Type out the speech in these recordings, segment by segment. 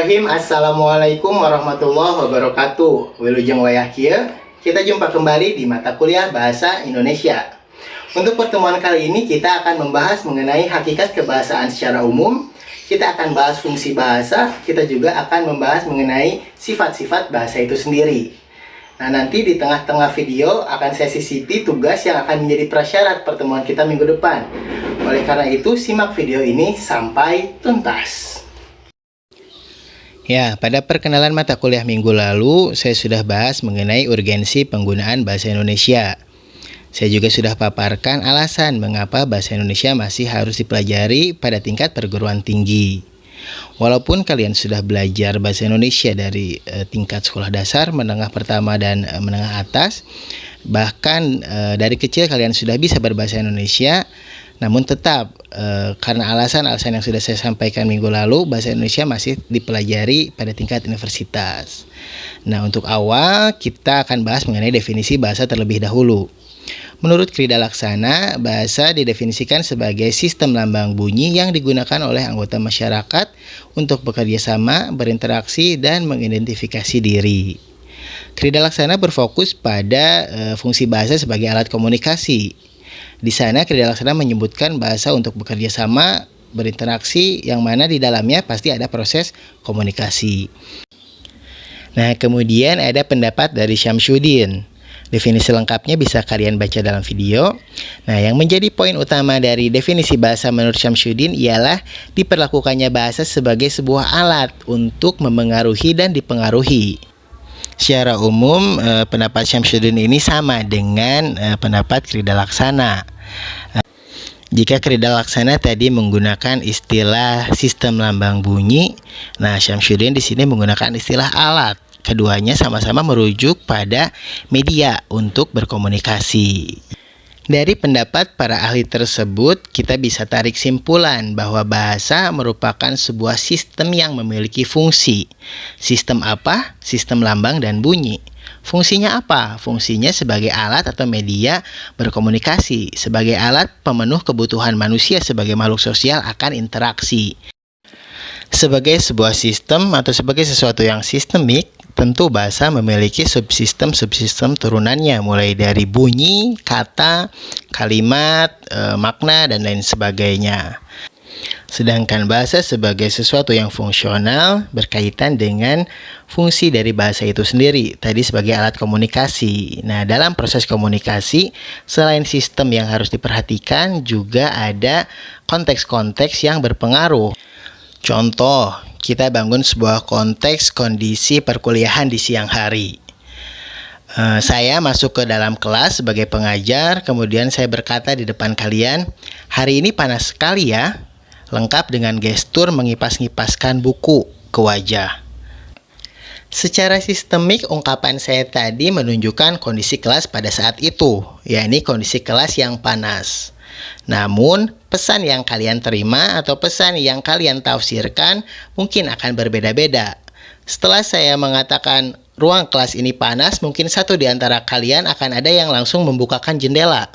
Bismillahirrahmanirrahim. Assalamualaikum warahmatullahi wabarakatuh. Wilujeng wayah kieu, kita jumpa kembali di mata kuliah Bahasa Indonesia. Untuk pertemuan kali ini kita akan membahas mengenai hakikat kebahasaan secara umum. Kita akan bahas fungsi bahasa, kita juga akan membahas mengenai sifat-sifat bahasa itu sendiri. Nah, nanti di tengah-tengah video akan saya sisipi tugas yang akan menjadi prasyarat pertemuan kita minggu depan. Oleh karena itu, simak video ini sampai tuntas. Ya, pada perkenalan mata kuliah minggu lalu, saya sudah bahas mengenai urgensi penggunaan bahasa Indonesia. Saya juga sudah paparkan alasan mengapa bahasa Indonesia masih harus dipelajari pada tingkat perguruan tinggi. Walaupun kalian sudah belajar bahasa Indonesia dari tingkat sekolah dasar, menengah pertama, dan menengah atas, bahkan dari kecil kalian sudah bisa berbahasa Indonesia, namun tetap karena alasan-alasan yang sudah saya sampaikan minggu lalu, bahasa Indonesia masih dipelajari pada tingkat universitas. Nah, untuk awal kita akan bahas mengenai definisi bahasa terlebih dahulu. Menurut Krida Laksana, bahasa didefinisikan sebagai sistem lambang bunyi yang digunakan oleh anggota masyarakat untuk bekerja sama, berinteraksi, dan mengidentifikasi diri. Krida Laksana berfokus pada fungsi bahasa sebagai alat komunikasi. Di sana Krida Laksana menyebutkan bahasa untuk bekerja sama, berinteraksi, yang mana di dalamnya pasti ada proses komunikasi. Nah, kemudian ada pendapat dari Syamsuddin. Definisi lengkapnya bisa kalian baca dalam video. Nah, yang menjadi poin utama dari definisi bahasa menurut Syamsuddin ialah diperlakukannya bahasa sebagai sebuah alat untuk memengaruhi dan dipengaruhi. Secara umum, pendapat Syamsuddin ini sama dengan pendapat Krida Laksana. Jika Krida Laksana tadi menggunakan istilah sistem lambang bunyi, nah Syamsuddin di sini menggunakan istilah alat. Keduanya sama-sama merujuk pada media untuk berkomunikasi. Dari pendapat para ahli tersebut, kita bisa tarik simpulan bahwa bahasa merupakan sebuah sistem yang memiliki fungsi. Sistem apa? Sistem lambang dan bunyi. Fungsinya apa? Fungsinya sebagai alat atau media berkomunikasi, sebagai alat pemenuh kebutuhan manusia sebagai makhluk sosial akan interaksi. Sebagai sebuah sistem atau sebagai sesuatu yang sistemik, tentu bahasa memiliki subsistem-subsistem turunannya, mulai dari bunyi, kata, kalimat, makna, dan lain sebagainya. Sedangkan bahasa sebagai sesuatu yang fungsional berkaitan dengan fungsi dari bahasa itu sendiri, tadi sebagai alat komunikasi. Nah, dalam proses komunikasi, selain sistem yang harus diperhatikan, juga ada konteks-konteks yang berpengaruh. Contoh, kita bangun sebuah konteks kondisi perkuliahan di siang hari. Saya masuk ke dalam kelas sebagai pengajar, kemudian saya berkata di depan kalian, "Hari ini panas sekali ya," lengkap dengan gestur mengipas-ngipaskan buku ke wajah. Secara sistemik, ungkapan saya tadi menunjukkan kondisi kelas pada saat itu, yakni kondisi kelas yang panas. Namun, pesan yang kalian terima atau pesan yang kalian tafsirkan mungkin akan berbeda-beda. Setelah saya mengatakan ruang kelas ini panas, mungkin satu di antara kalian akan ada yang langsung membukakan jendela,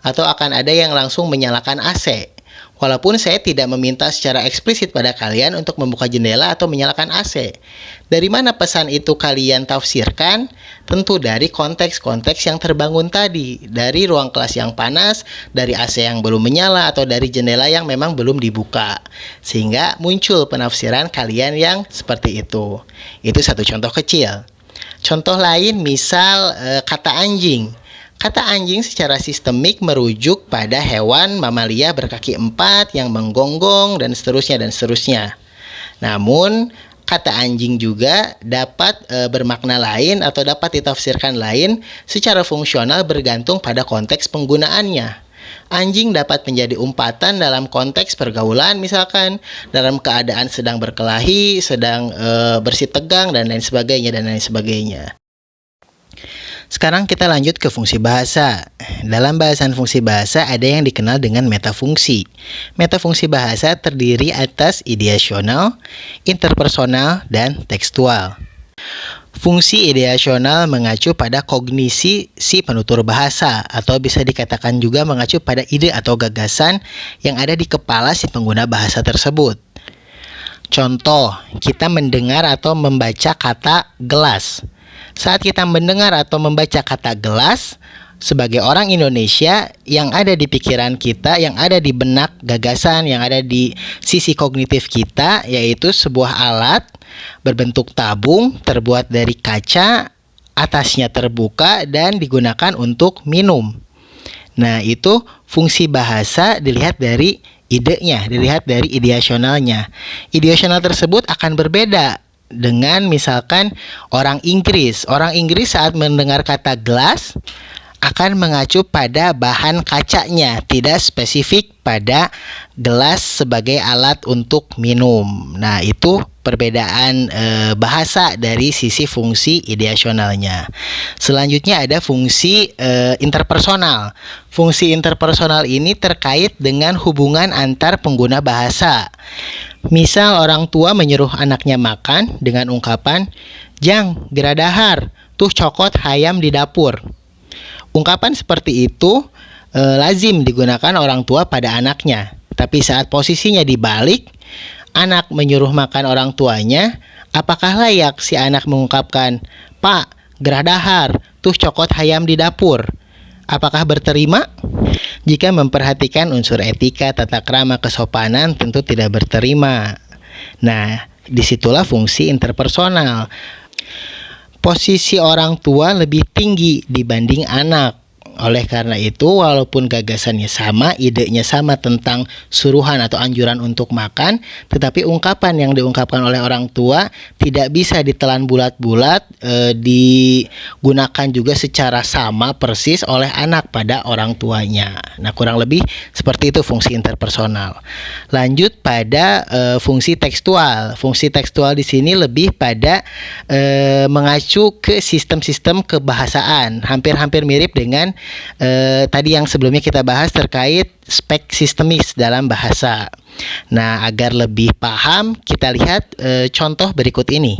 atau akan ada yang langsung menyalakan AC. Walaupun saya tidak meminta secara eksplisit pada kalian untuk membuka jendela atau menyalakan AC. Dari mana pesan itu kalian tafsirkan? Tentu dari konteks-konteks yang terbangun tadi. Dari ruang kelas yang panas, dari AC yang belum menyala, atau dari jendela yang memang belum dibuka. Sehingga muncul penafsiran kalian yang seperti itu. Itu satu contoh kecil. Contoh lain misal kata anjing. Kata anjing secara sistemik merujuk pada hewan mamalia berkaki 4 yang menggonggong dan seterusnya. Namun, kata anjing juga dapat bermakna lain atau dapat ditafsirkan lain secara fungsional bergantung pada konteks penggunaannya. Anjing dapat menjadi umpatan dalam konteks pergaulan, misalkan dalam keadaan sedang berkelahi, sedang bersih tegang, dan lain sebagainya. Sekarang kita lanjut ke fungsi bahasa. Dalam bahasan fungsi bahasa ada yang dikenal dengan metafungsi. Metafungsi bahasa terdiri atas ideasional, interpersonal, dan tekstual. Fungsi ideasional mengacu pada kognisi si penutur bahasa, atau bisa dikatakan juga mengacu pada ide atau gagasan yang ada di kepala si pengguna bahasa tersebut. Contoh, kita mendengar atau membaca kata gelas. Saat kita mendengar atau membaca kata gelas, sebagai orang Indonesia, yang ada di pikiran kita, yang ada di benak gagasan, yang ada di sisi kognitif kita, yaitu sebuah alat berbentuk tabung terbuat dari kaca, atasnya terbuka dan digunakan untuk minum. Nah, itu fungsi bahasa dilihat dari idenya, dilihat dari ideasionalnya. Ideasional tersebut akan berbeda dengan misalkan orang Inggris. Orang Inggris saat mendengar kata gelas akan mengacu pada bahan kacanya, tidak spesifik pada gelas sebagai alat untuk minum. Nah, itu perbedaan bahasa dari sisi fungsi ideasionalnya. Selanjutnya ada fungsi interpersonal. Fungsi interpersonal ini terkait dengan hubungan antar pengguna bahasa. Misal orang tua menyuruh anaknya makan dengan ungkapan, "Jang, geradahar, tuh cokot hayam di dapur." Ungkapan seperti itu lazim digunakan orang tua pada anaknya. Tapi saat posisinya dibalik, anak menyuruh makan orang tuanya, apakah layak si anak mengungkapkan, "Pak, gerah dahar, tuh cokot hayam di dapur"? Apakah berterima? Jika memperhatikan unsur etika, tata krama, kesopanan, tentu tidak berterima. Nah, disitulah fungsi interpersonal. Posisi orang tua lebih tinggi dibanding anak. Oleh karena itu, walaupun gagasannya sama, idenya sama tentang suruhan atau anjuran untuk makan, tetapi ungkapan yang diungkapkan oleh orang tua tidak bisa ditelan bulat-bulat, digunakan juga secara sama persis oleh anak pada orang tuanya. Nah, kurang lebih seperti itu fungsi interpersonal. Lanjut pada fungsi tekstual. Fungsi tekstual di sini lebih pada mengacu ke sistem-sistem kebahasaan, hampir-hampir mirip dengan tadi yang sebelumnya kita bahas terkait spek sistemis dalam bahasa. Nah, agar lebih paham, kita lihat contoh berikut ini.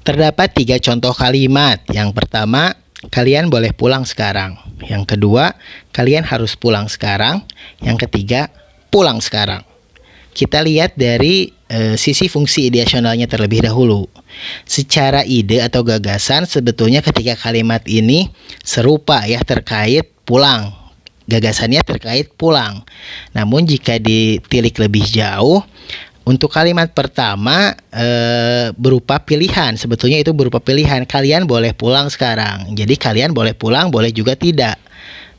Terdapat 3 contoh kalimat. Yang pertama, kalian boleh pulang sekarang. Yang kedua, kalian harus pulang sekarang. Yang ketiga, pulang sekarang. Kita lihat dari sisi fungsi ideasionalnya terlebih dahulu. Secara ide atau gagasan, sebetulnya ketika kalimat ini serupa ya, terkait pulang. Gagasannya terkait pulang. Namun jika ditilik lebih jauh, untuk kalimat pertama berupa pilihan. Sebetulnya itu berupa pilihan. Kalian boleh pulang sekarang. Jadi kalian boleh pulang, boleh juga tidak.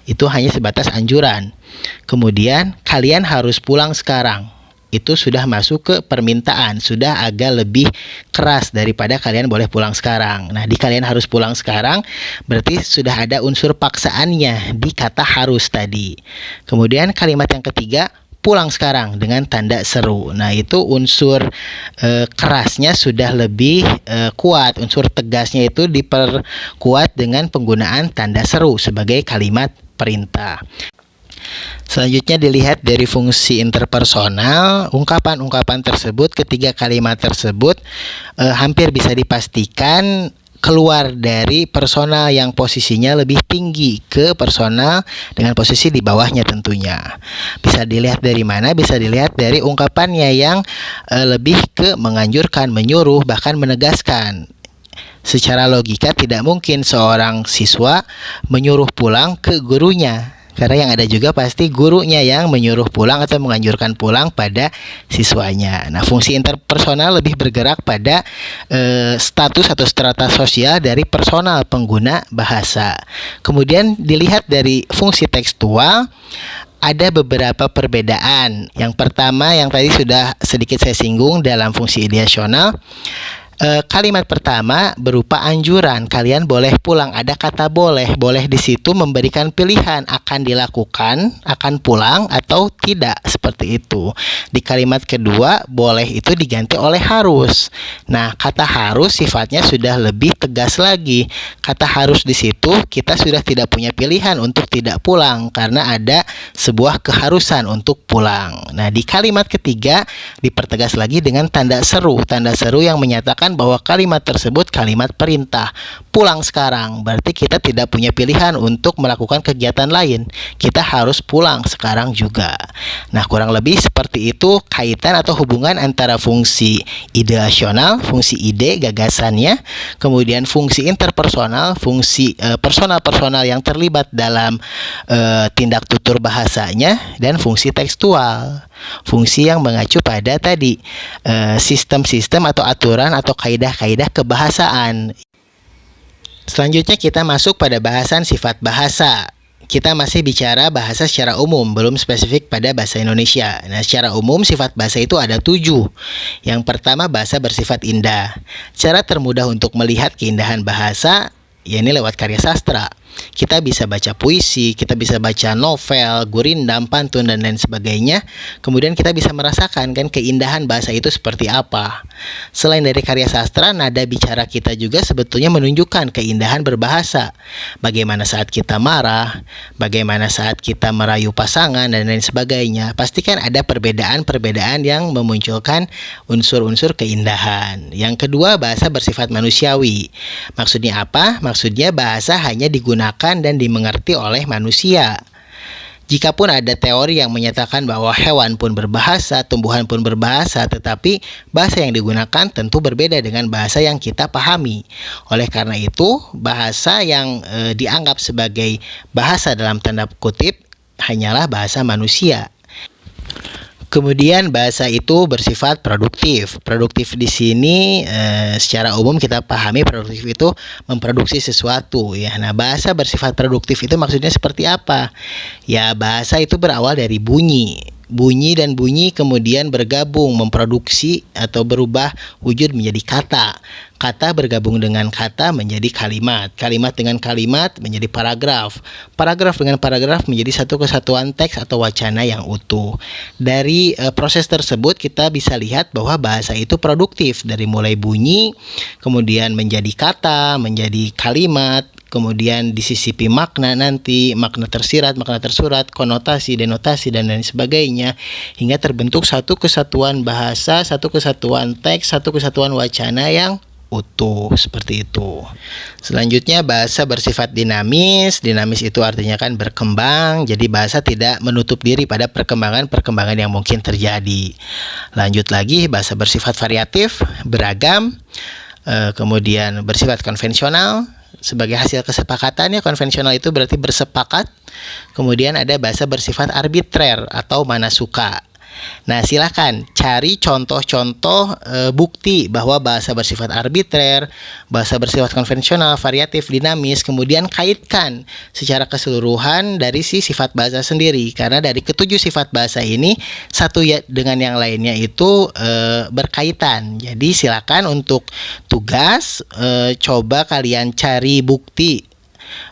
Itu hanya sebatas anjuran. Kemudian kalian harus pulang sekarang. Itu sudah masuk ke permintaan, sudah agak lebih keras daripada kalian boleh pulang sekarang. Nah, di kalian harus pulang sekarang berarti sudah ada unsur paksaannya di kata harus tadi. Kemudian kalimat yang ketiga, pulang sekarang dengan tanda seru. Nah, itu unsur kerasnya sudah lebih kuat. Unsur tegasnya itu diperkuat dengan penggunaan tanda seru sebagai kalimat perintah. Selanjutnya dilihat dari fungsi interpersonal. Ungkapan-ungkapan tersebut, ketiga kalimat tersebut hampir bisa dipastikan keluar dari personal yang posisinya lebih tinggi ke personal dengan posisi di bawahnya tentunya. Bisa dilihat dari mana? Bisa dilihat dari ungkapannya yang lebih ke menganjurkan, menyuruh, bahkan menegaskan. Secara logika tidak mungkin seorang siswa menyuruh pulang ke gurunya. Karena yang ada juga pasti gurunya yang menyuruh pulang atau menganjurkan pulang pada siswanya. Nah, fungsi interpersonal lebih bergerak pada status atau strata sosial dari personal pengguna bahasa. Kemudian dilihat dari fungsi tekstual, ada beberapa perbedaan. Yang pertama yang tadi sudah sedikit saya singgung dalam fungsi ideasional. Kalimat pertama berupa anjuran, kalian boleh pulang. Ada kata boleh. Boleh di situ memberikan pilihan akan dilakukan, akan pulang atau tidak, seperti itu. Di kalimat kedua, boleh itu diganti oleh harus. Nah, kata harus sifatnya sudah lebih tegas lagi. Kata harus di situ kita sudah tidak punya pilihan untuk tidak pulang karena ada sebuah keharusan untuk pulang. Nah, di kalimat ketiga dipertegas lagi dengan tanda seru. Tanda seru yang menyatakan menyatakan bahwa kalimat tersebut kalimat perintah. Pulang sekarang, berarti kita tidak punya pilihan untuk melakukan kegiatan lain. Kita harus pulang sekarang juga. Nah, kurang lebih seperti itu kaitan atau hubungan antara fungsi ideasional, fungsi ide, gagasannya, kemudian fungsi interpersonal, fungsi personal-personal yang terlibat dalam tindak tutur bahasanya, dan fungsi tekstual, fungsi yang mengacu pada tadi sistem-sistem atau aturan atau kaidah-kaidah kebahasaan. Selanjutnya kita masuk pada bahasan sifat bahasa. Kita masih bicara bahasa secara umum, belum spesifik pada bahasa Indonesia. Nah, secara umum sifat bahasa itu ada 7. Yang pertama, bahasa bersifat indah. Cara termudah untuk melihat keindahan bahasa, yakni lewat karya sastra. Kita bisa baca puisi, kita bisa baca novel, gurindam, pantun, dan lain sebagainya. Kemudian kita bisa merasakan kan keindahan bahasa itu seperti apa. Selain dari karya sastra, nada bicara kita juga sebetulnya menunjukkan keindahan berbahasa. Bagaimana saat kita marah, bagaimana saat kita merayu pasangan, dan lain sebagainya. Pastikan ada perbedaan-perbedaan yang memunculkan unsur-unsur keindahan. Yang kedua, bahasa bersifat manusiawi. Maksudnya apa? Maksudnya bahasa hanya digunakan dan dimengerti oleh manusia. Jikapun ada teori yang menyatakan bahwa hewan pun berbahasa, tumbuhan pun berbahasa, tetapi bahasa yang digunakan tentu berbeda dengan bahasa yang kita pahami. Oleh karena itu, bahasa yang dianggap sebagai bahasa dalam tanda kutip hanyalah bahasa manusia. Kemudian bahasa itu bersifat produktif. Produktif di sini secara umum kita pahami produktif itu memproduksi sesuatu ya. Nah, bahasa bersifat produktif itu maksudnya seperti apa? Ya, bahasa itu berawal dari bunyi. Bunyi dan bunyi kemudian bergabung memproduksi atau berubah wujud menjadi kata. Kata bergabung dengan kata menjadi kalimat. Kalimat dengan kalimat menjadi paragraf. Paragraf dengan paragraf menjadi satu kesatuan teks atau wacana yang utuh. Dari proses tersebut kita bisa lihat bahwa bahasa itu produktif. Dari mulai bunyi, kemudian menjadi kata, menjadi kalimat, kemudian disisipi makna nanti, makna tersirat, makna tersurat, konotasi, denotasi, dan lain sebagainya, hingga terbentuk satu kesatuan bahasa, satu kesatuan teks, satu kesatuan wacana yang utuh, seperti itu. Selanjutnya, bahasa bersifat dinamis. Dinamis itu artinya kan berkembang, jadi bahasa tidak menutup diri pada perkembangan-perkembangan yang mungkin terjadi. Lanjut lagi, bahasa bersifat variatif, beragam, kemudian bersifat konvensional. Sebagai hasil kesepakatannya, konvensional itu berarti bersepakat. Kemudian ada bahasa bersifat arbitrer atau mana suka. Nah, silakan cari contoh-contoh bukti bahwa bahasa bersifat arbitrer, bahasa bersifat konvensional, variatif, dinamis, kemudian kaitkan secara keseluruhan dari si sifat bahasa sendiri. Karena dari ketujuh sifat bahasa ini, satu ya dengan yang lainnya itu berkaitan. Jadi silakan untuk tugas coba kalian cari bukti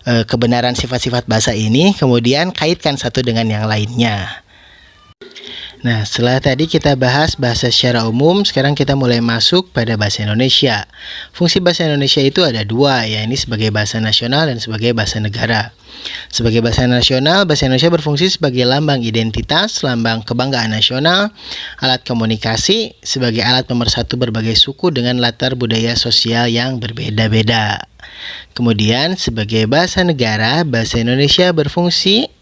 kebenaran sifat-sifat bahasa ini, kemudian kaitkan satu dengan yang lainnya. Nah, setelah tadi kita bahas bahasa secara umum, sekarang kita mulai masuk pada bahasa Indonesia. Fungsi bahasa Indonesia itu ada 2, yakni sebagai bahasa nasional dan sebagai bahasa negara. Sebagai bahasa nasional, bahasa Indonesia berfungsi sebagai lambang identitas, lambang kebanggaan nasional, alat komunikasi, sebagai alat pemersatu berbagai suku dengan latar budaya sosial yang berbeda-beda. Kemudian, sebagai bahasa negara, bahasa Indonesia berfungsi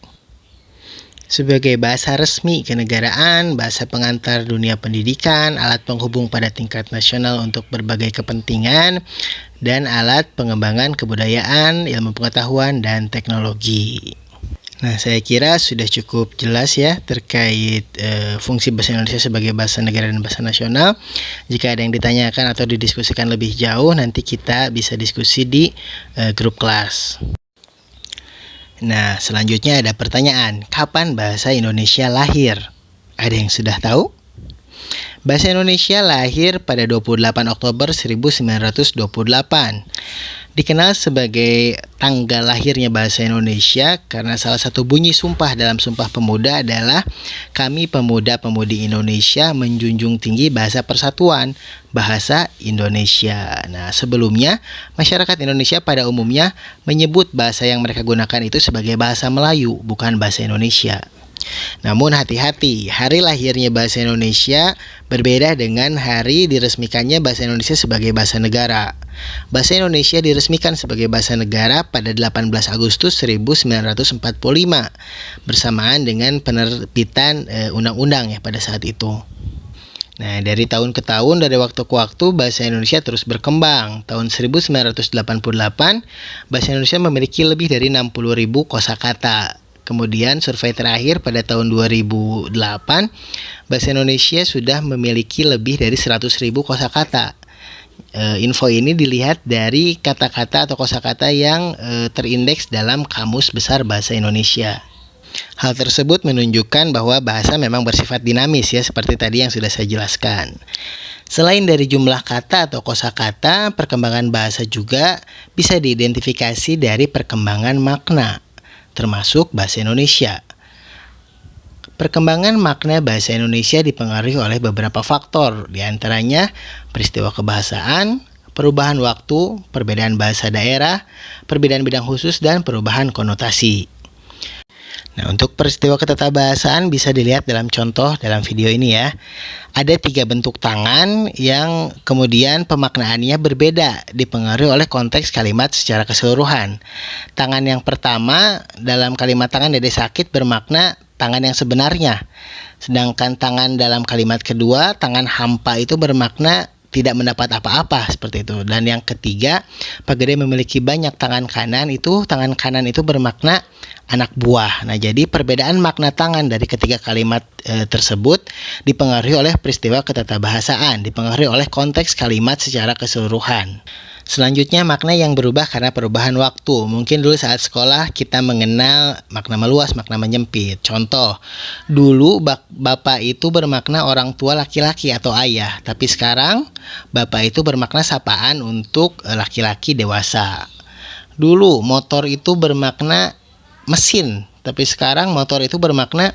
sebagai bahasa resmi kenegaraan, bahasa pengantar dunia pendidikan, alat penghubung pada tingkat nasional untuk berbagai kepentingan, dan alat pengembangan kebudayaan, ilmu pengetahuan, dan teknologi. Nah, saya kira sudah cukup jelas ya terkait fungsi bahasa Indonesia sebagai bahasa negara dan bahasa nasional. Jika ada yang ditanyakan atau didiskusikan lebih jauh, nanti kita bisa diskusi di grup kelas. Nah, selanjutnya ada pertanyaan, kapan bahasa Indonesia lahir? Ada yang sudah tahu? Bahasa Indonesia lahir pada 28 Oktober 1928. Dikenal sebagai tanggal lahirnya bahasa Indonesia karena salah satu bunyi sumpah dalam Sumpah Pemuda adalah kami pemuda-pemudi Indonesia menjunjung tinggi bahasa persatuan, bahasa Indonesia. Nah, sebelumnya masyarakat Indonesia pada umumnya menyebut bahasa yang mereka gunakan itu sebagai bahasa Melayu, bukan bahasa Indonesia. Namun hati-hati, hari lahirnya bahasa Indonesia berbeda dengan hari diresmikannya bahasa Indonesia sebagai bahasa negara. Bahasa Indonesia diresmikan sebagai bahasa negara pada 18 Agustus 1945 bersamaan dengan penerbitan undang-undang ya pada saat itu. Nah, dari tahun ke tahun, dari waktu ke waktu, bahasa Indonesia terus berkembang. Tahun 1988, bahasa Indonesia memiliki lebih dari 60.000 kosakata. Kemudian survei terakhir pada tahun 2008, bahasa Indonesia sudah memiliki lebih dari 100.000 kosakata. Info ini dilihat dari kata-kata atau kosakata yang terindeks dalam Kamus Besar Bahasa Indonesia. Hal tersebut menunjukkan bahwa bahasa memang bersifat dinamis ya, seperti tadi yang sudah saya jelaskan. Selain dari jumlah kata atau kosakata, perkembangan bahasa juga bisa diidentifikasi dari perkembangan makna, termasuk bahasa Indonesia. Perkembangan makna bahasa Indonesia dipengaruhi oleh beberapa faktor, di antaranya peristiwa kebahasaan, perubahan waktu, perbedaan bahasa daerah, perbedaan bidang khusus, dan perubahan konotasi. Nah, untuk peristiwa ketatabahasaan bisa dilihat dalam contoh dalam video ini ya. Ada 3 bentuk tangan yang kemudian pemaknaannya berbeda, dipengaruhi oleh konteks kalimat secara keseluruhan. Tangan yang pertama dalam kalimat tangan dede sakit bermakna tangan yang sebenarnya. Sedangkan tangan dalam kalimat kedua, tangan hampa itu bermakna tidak mendapat apa-apa seperti itu. Dan yang ketiga, Pak Gede memiliki banyak tangan kanan itu bermakna anak buah. Nah, jadi perbedaan makna tangan dari ketiga kalimat tersebut dipengaruhi oleh peristiwa ketatabahasaan, dipengaruhi oleh konteks kalimat secara keseluruhan. Selanjutnya, makna yang berubah karena perubahan waktu. Mungkin dulu saat sekolah kita mengenal makna meluas, makna menyempit. Contoh, dulu bapak itu bermakna orang tua laki-laki atau ayah, tapi sekarang bapak itu bermakna sapaan untuk laki-laki dewasa. Dulu motor itu bermakna mesin, tapi sekarang motor itu bermakna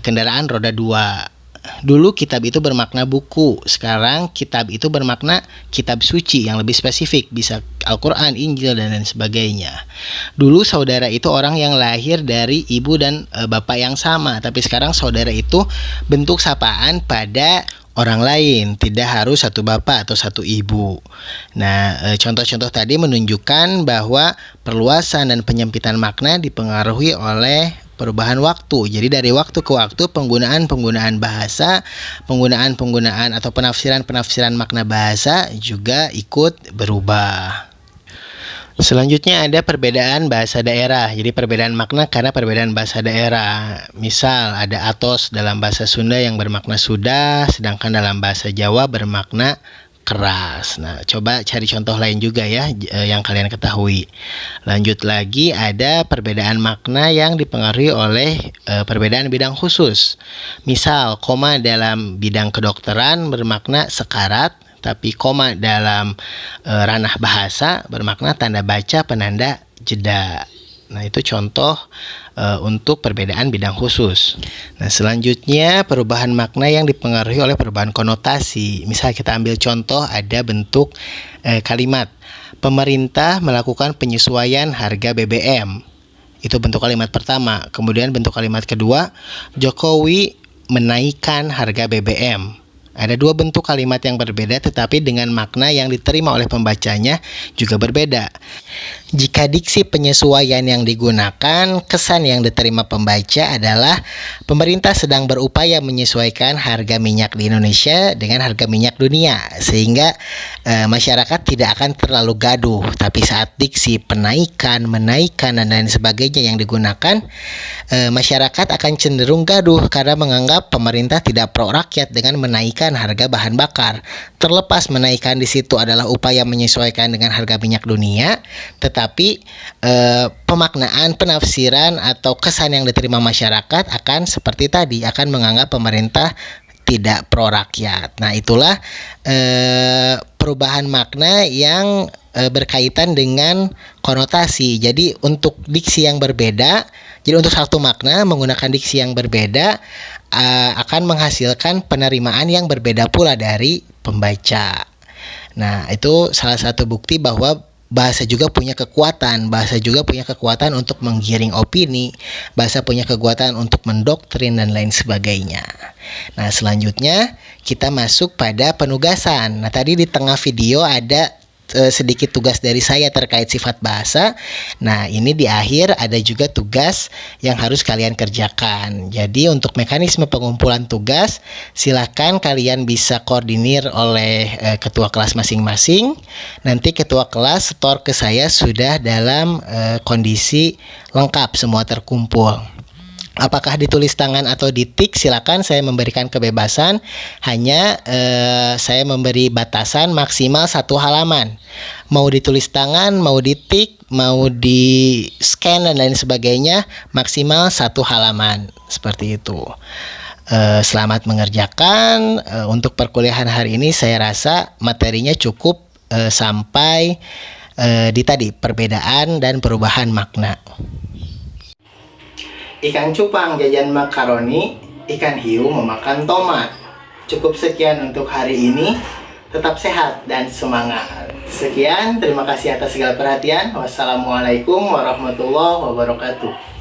kendaraan roda 2. Dulu kitab itu bermakna buku, sekarang kitab itu bermakna kitab suci yang lebih spesifik, bisa Al-Quran, Injil, dan lain sebagainya. Dulu saudara itu orang yang lahir dari ibu dan bapak yang sama, tapi sekarang saudara itu bentuk sapaan pada orang lain, tidak harus satu bapak atau satu ibu. Nah, contoh-contoh tadi menunjukkan bahwa perluasan dan penyempitan makna dipengaruhi oleh perubahan waktu. Jadi dari waktu ke waktu penggunaan bahasa, penggunaan atau penafsiran makna bahasa juga ikut berubah. Selanjutnya ada perbedaan bahasa daerah. Jadi perbedaan makna karena perbedaan bahasa daerah. Misal ada atos dalam bahasa Sunda yang bermakna sudah, sedangkan dalam bahasa Jawa bermakna keras. Nah, coba cari contoh lain juga ya yang kalian ketahui. Lanjut lagi, ada perbedaan makna yang dipengaruhi oleh perbedaan bidang khusus. Misal, koma dalam bidang kedokteran bermakna sekarat, tapi koma dalam ranah bahasa bermakna tanda baca penanda jeda. Nah, itu contoh untuk perbedaan bidang khusus. Nah, selanjutnya perubahan makna yang dipengaruhi oleh perubahan konotasi. Misal kita ambil contoh, ada bentuk kalimat pemerintah melakukan penyesuaian harga BBM. Itu bentuk kalimat pertama. Kemudian bentuk kalimat kedua, Jokowi menaikkan harga BBM. Ada 2 bentuk kalimat yang berbeda tetapi dengan makna yang diterima oleh pembacanya juga berbeda. Jika diksi penyesuaian yang digunakan, kesan yang diterima pembaca adalah pemerintah sedang berupaya menyesuaikan harga minyak di Indonesia dengan harga minyak dunia, sehingga masyarakat tidak akan terlalu gaduh. Tapi saat diksi penaikan, menaikkan, dan lain sebagainya yang digunakan, masyarakat akan cenderung gaduh karena menganggap pemerintah tidak pro rakyat dengan menaikkan harga bahan bakar. Terlepas menaikkan di situ adalah upaya menyesuaikan dengan harga minyak dunia, tetapi pemaknaan, penafsiran atau kesan yang diterima masyarakat akan seperti tadi, akan menganggap pemerintah tidak pro rakyat. Nah, itulah perubahan makna yang berkaitan dengan konotasi. Jadi untuk diksi yang berbeda, jadi untuk satu makna menggunakan diksi yang berbeda akan menghasilkan penerimaan yang berbeda pula dari pembaca. Nah, itu salah satu bukti bahwa bahasa juga punya kekuatan. Bahasa juga punya kekuatan untuk menggiring opini. Bahasa punya kekuatan untuk mendoktrin dan lain sebagainya. Nah, selanjutnya kita masuk pada penugasan. Nah, tadi di tengah video ada sedikit tugas dari saya terkait sifat bahasa. Nah, ini di akhir ada juga tugas yang harus kalian kerjakan. Jadi untuk mekanisme pengumpulan tugas, silakan kalian bisa koordinir oleh ketua kelas masing-masing. Nanti ketua kelas setor ke saya sudah dalam kondisi lengkap, semua terkumpul. Apakah ditulis tangan atau ditik, silakan, saya memberikan kebebasan. Hanya saya memberi batasan maksimal 1 halaman. Mau ditulis tangan, mau ditik, mau di scan dan lain sebagainya, maksimal 1 halaman. Seperti itu. Selamat mengerjakan. Untuk perkuliahan hari ini saya rasa materinya cukup sampai di tadi perbedaan dan perubahan makna. Ikan cupang jajan makaroni, ikan hiu memakan tomat. Cukup sekian untuk hari ini. Tetap sehat dan semangat. Sekian, terima kasih atas segala perhatian. Wassalamualaikum warahmatullahi wabarakatuh.